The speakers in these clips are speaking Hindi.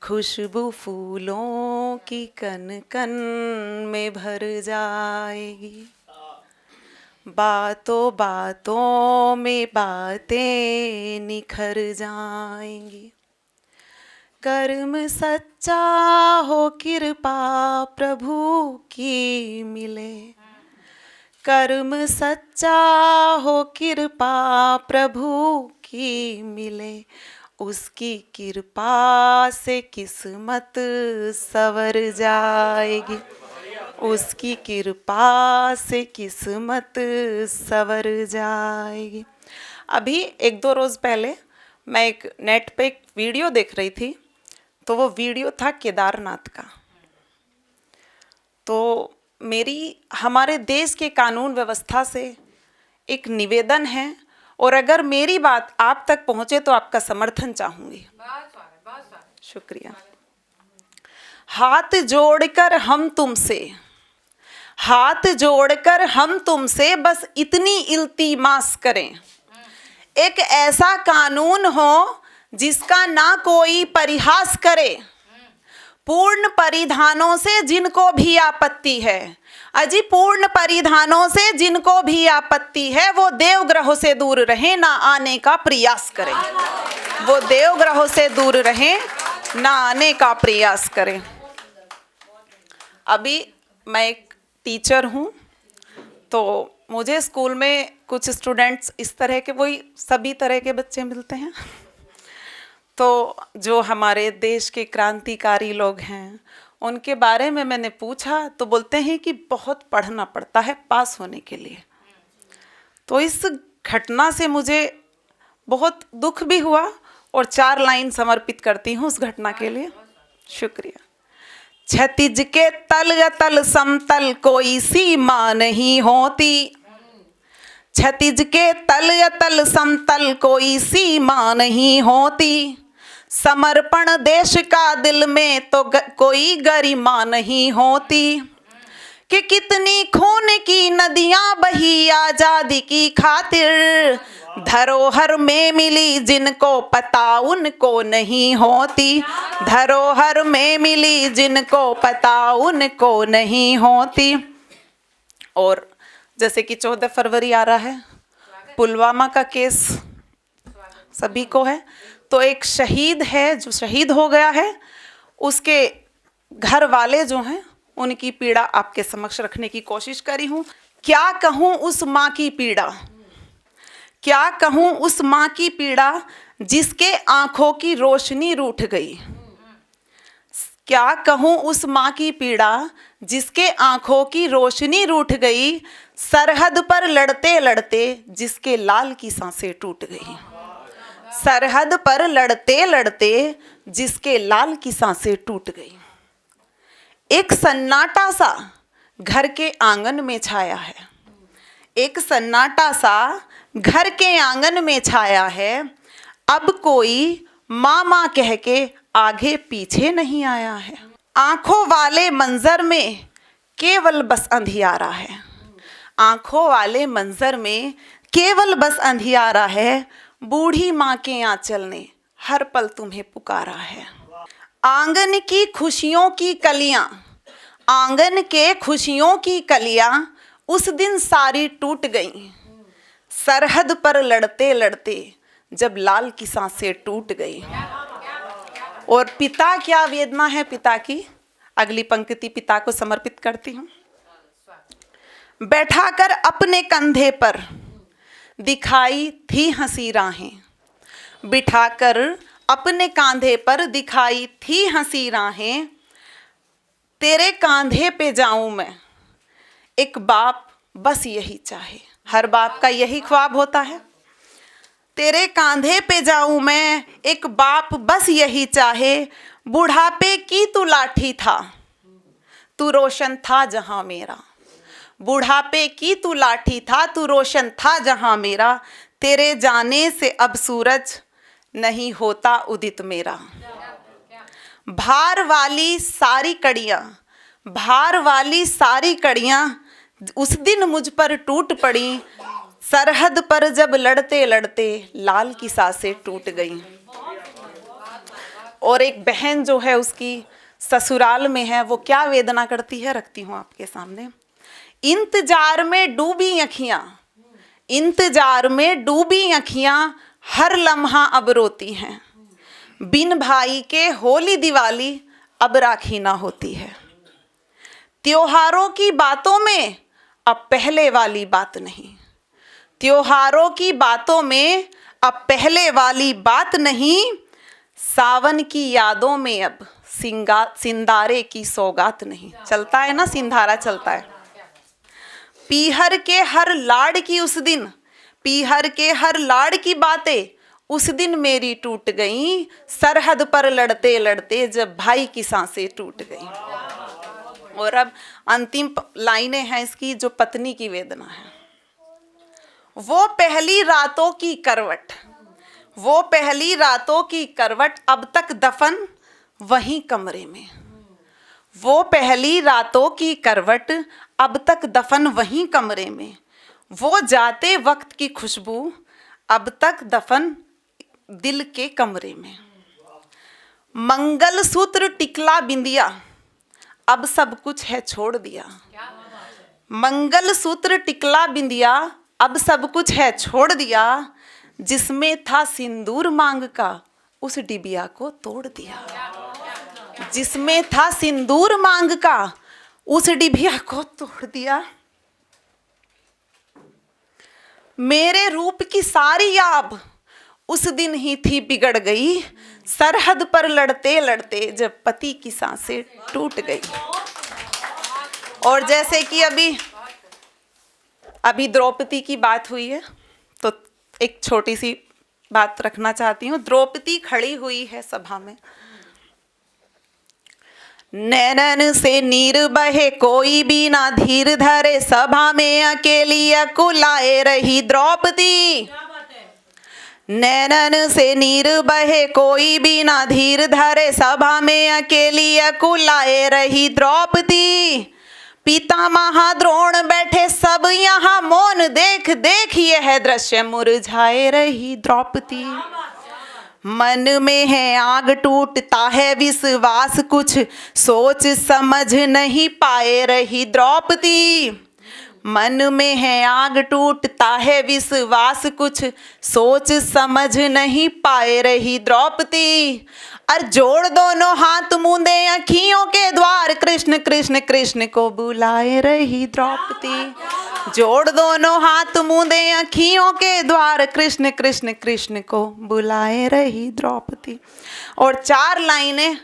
खुशबू फूलों की कन कन में भर जाएगी। बातों बातों में बातें निखर जाएंगी। कर्म सच्चा हो कृपा प्रभु की मिले। कर्म सच्चा हो कृपा प्रभु की मिले। उसकी कृपा से किस्मत संवर जाएगी। उसकी कृपा से किस्मत संवर जाएगी। अभी 1-2 रोज़ पहले मैं एक नेट पे एक वीडियो देख रही थी, तो वो वीडियो था केदारनाथ का। तो मेरी हमारे देश के कानून व्यवस्था से एक निवेदन है, और अगर मेरी बात आप तक पहुंचे तो आपका समर्थन चाहूंगी। शुक्रिया। हाथ जोड़कर हम तुमसे बस इतनी इल्तिमास करें, एक ऐसा कानून हो जिसका ना कोई परिहास करे। पूर्ण परिधानों से जिनको भी आपत्ति है, अजी पूर्ण परिधानों से जिनको भी आपत्ति है, वो देवग्रहों से दूर रहें, ना आने का प्रयास करें। वो देवग्रहों से दूर रहें, ना आने का प्रयास करें। अभी मैं एक टीचर हूँ, तो मुझे स्कूल में कुछ स्टूडेंट्स इस तरह के, वही सभी तरह के बच्चे मिलते हैं। तो जो हमारे देश के क्रांतिकारी लोग हैं उनके बारे में मैंने पूछा, तो बोलते हैं कि बहुत पढ़ना पड़ता है पास होने के लिए। तो इस घटना से मुझे बहुत दुख भी हुआ, और 4 लाइन समर्पित करती हूँ उस घटना के लिए। शुक्रिया। क्षतिज के तल अतल समतल कोई सीमा नहीं होती। क्षतिज के तल अतल समतल कोई सीमा नहीं होती। समर्पण देश का दिल में तो कोई गरिमा नहीं होती। कि कितनी खून की नदियां बही आजादी की खातिर, धरोहर में मिली जिनको पता उनको नहीं होती। धरोहर में मिली जिनको पता उनको नहीं होती। और जैसे कि 14 फरवरी आ रहा है, पुलवामा का केस सभी को है, तो एक शहीद है जो शहीद हो गया है, उसके घर वाले जो हैं उनकी पीड़ा आपके समक्ष रखने की कोशिश करी हूँ। क्या कहूँ उस माँ की पीड़ा, क्या कहूँ उस माँ की पीड़ा जिसके आंखों की रोशनी रूठ गई। क्या कहूँ उस माँ की पीड़ा जिसके आंखों की रोशनी रूठ गई। सरहद पर लड़ते लड़ते जिसके लाल की सांसें टूट गई। सरहद पर लड़ते लड़ते जिसके लाल की सांसें टूट गई। एक सन्नाटा सा घर के आंगन में छाया है। एक सन्नाटा सा घर के आंगन में छाया है। अब कोई माँ माँ कह के आगे पीछे नहीं आया है। आंखों वाले मंजर में केवल बस अंधियारा है। आंखों वाले मंजर में केवल बस अंधियारा है। बूढ़ी माँ के आंचल ने हर पल तुम्हें पुकारा है। आंगन की खुशियों की कलियां, आंगन के खुशियों की कलियां उस दिन सारी टूट गईं। सरहद पर लड़ते लड़ते जब लाल की सांसें टूट गई। और पिता, क्या वेदना है पिता की। अगली पंक्ति पिता को समर्पित करती हूँ। बैठाकर अपने कंधे पर दिखाई थी हंसी राहें। बिठाकर अपने कांधे पर दिखाई थी हंसी राहें। तेरे कांधे पे जाऊं मैं, एक बाप बस यही चाहे। हर बाप का यही ख्वाब होता है। तेरे कांधे पे जाऊं मैं, एक बाप बस यही चाहे। बुढ़ापे की तू लाठी था, तू रोशन था जहां मेरा। बुढ़ापे की तू लाठी था, तू रोशन था जहां मेरा। तेरे जाने से अब सूरज नहीं होता उदित मेरा। भार वाली सारी कड़ियाँ, भार वाली सारी कड़ियाँ उस दिन मुझ पर टूट पड़ी। सरहद पर जब लड़ते लड़ते लाल की सांसें टूट गईं। और एक बहन जो है उसकी ससुराल में है, वो क्या वेदना करती है रखती हूँ आपके सामने। इंतजार में डूबी अखियां, इंतजार में डूबी अखियां, हर लम्हा अब रोती हैं। बिन भाई के होली दिवाली अब राखी ना होती है। त्योहारों की बातों में अब पहले वाली बात नहीं, त्योहारों की बातों में अब पहले वाली बात नहीं। सावन की यादों में अब सिंदारे की सौगात नहीं। चलता है ना, सिंधारा चलता है। पीहर के हर लाड़ की उस दिन, पीहर के हर लाड़ की बातें उस दिन मेरी टूट गई। सरहद पर लड़ते लड़ते जब भाई की सांसें टूट गई। और अब अंतिम लाइनें हैं इसकी, जो पत्नी की वेदना है। वो पहली रातों की करवट, वो पहली रातों की करवट अब तक दफन वहीं कमरे में। वो पहली रातों की करवट अब तक दफन वहीं कमरे में। वो जाते वक्त की खुशबू अब तक दफन दिल के कमरे में। मंगलसूत्र टिकला बिंदिया अब सब कुछ है छोड़ दिया। मंगलसूत्र टिकला बिंदिया अब सब कुछ है छोड़ दिया। जिसमें था सिंदूर मांग का उस डिबिया को तोड़ दिया। जिसमें था सिंदूर मांग का उस डिबिया को तोड़ दिया। मेरे रूप की सारी याब उस दिन ही थी बिगड़ गई। सरहद पर लड़ते लड़ते जब पति की सांसें टूट गई। और जैसे कि अभी द्रौपदी की बात हुई है, तो एक छोटी सी बात रखना चाहती हूँ। द्रौपदी खड़ी हुई है सभा में, नैनन से नीर बहे कोई भी ना धीर धरे, सभा में अकेली अकुलाए रही द्रौपदी। नैनन से नीर बहे कोई भी ना धीर धरे, सभा में अकेली अकुलाए रही द्रौपदी। पितामह द्रोण बैठे सब यहाँ मौन देख देख, यह दृश्य मुरझाए रही द्रौपदी। मन में है आग टूटता है विश्वास, कुछ सोच समझ नहीं पाए रही द्रौपदी। मन में है आग टूटता है विश्वास, कुछ सोच समझ नहीं पाए रही द्रौपदी। और जोड़ दोनों हाथ मूंदे अखियों के द्वार, कृष्ण कृष्ण कृष्ण को बुलाए रही द्रौपदी। जोड़ दोनों हाथ मूंदे अखियों के द्वार, कृष्ण कृष्ण कृष्ण को बुलाए रही द्रौपदी। और 4 लाइनें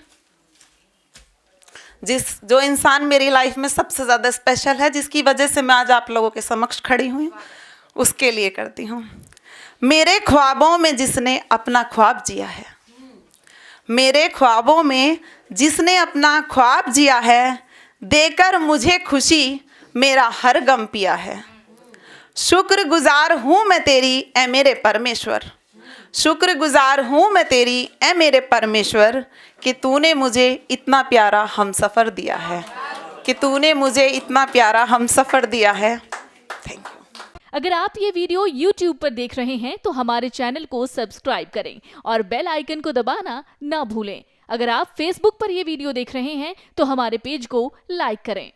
जो इंसान मेरी लाइफ में सबसे ज़्यादा स्पेशल है, जिसकी वजह से मैं आज आप लोगों के समक्ष खड़ी हुई, उसके लिए करती हूँ। मेरे ख्वाबों में जिसने अपना ख्वाब जिया है, मेरे ख्वाबों में जिसने अपना ख्वाब जिया है, देकर मुझे खुशी मेरा हर गम पिया है। शुक्रगुजार हूँ मैं तेरी ऐ मेरे परमेश्वर, शुक्रगुजार हूँ मैं तेरी ऐ मेरे परमेश्वर, कि तूने मुझे इतना प्यारा हमसफ़र दिया है, कि तूने मुझे इतना प्यारा हमसफ़र दिया है। Thank you. अगर आप ये वीडियो YouTube पर देख रहे हैं तो हमारे चैनल को सब्सक्राइब करें और बेल आइकन को दबाना ना भूलें। अगर आप Facebook पर ये वीडियो देख रहे हैं तो हमारे पेज को लाइक करें।